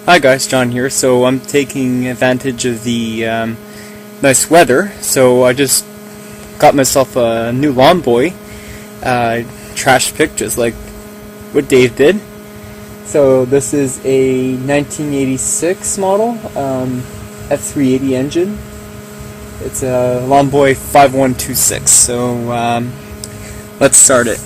Hi guys, John here. So I'm taking advantage of the nice weather. So I just got myself a new lawn boy, trash pick just like what Dave did. So this is a 1986 model F380 engine. It's a Lawn Boy 5126. So let's start it.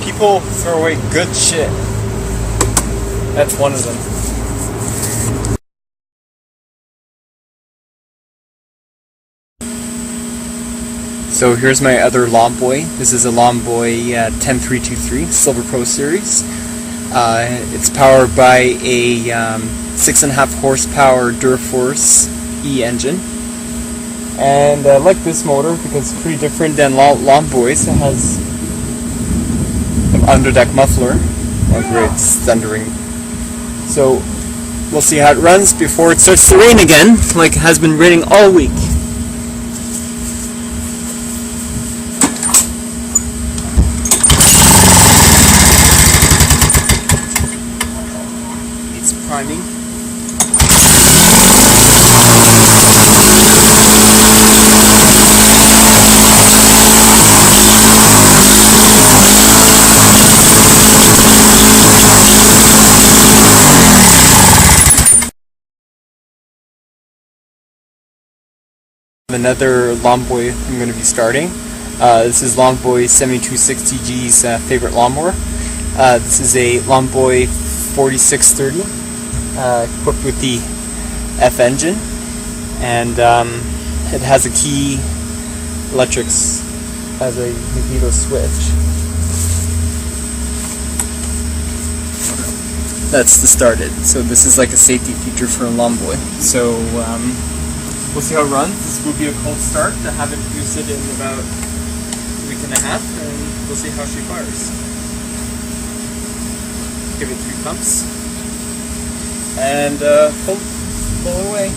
People throw away good shit. That's one of them. So here's my other Lawn Boy. This is a Lawn Boy 10323 Silver Pro Series. It's powered by a 6.5 horsepower Durforce E engine. And I like this motor because it's pretty different than Lawn Boys. It has an underdeck muffler. Oh great, it's thundering. So we'll see how it runs before it starts to rain again, like it has been raining all week. It's priming. Another Lawn Boy I'm going to be starting. This is Lawn Boy 7260G's favorite lawnmower. This is a Lawn Boy 4630 equipped with the F engine, and it has a key electrics, has a magneto switch. That's to start it. So this is like a safety feature for a Lawn Boy. So we'll see how it runs. This will be a cold start. I haven't used it in about a week and a half, and we'll see how she fires. Give it 3 pumps, and pull away.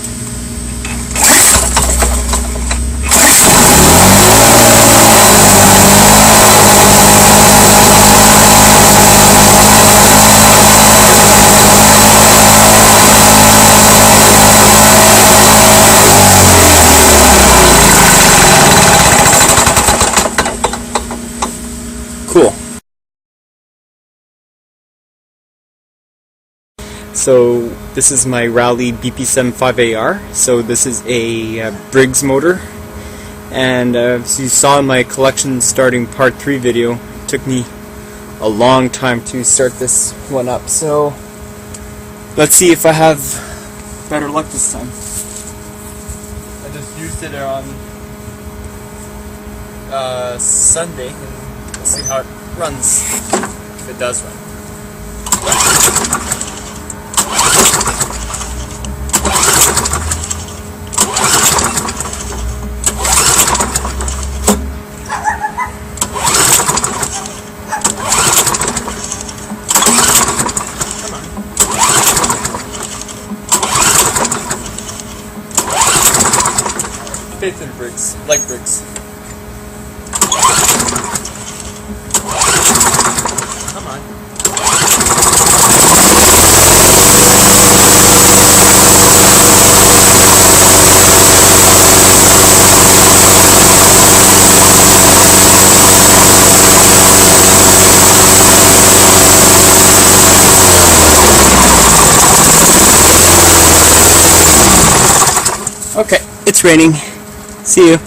Cool. So this is my Rally BP75AR. So this is a Briggs motor, and as you saw in my collection starting part 3 video, it took me a long time to start this one up. So let's see if I have better luck this time. I just used it on Sunday, and we'll see how it runs, if it does run. Faith in Briggs, like Briggs. Come on. Okay, it's raining. See you.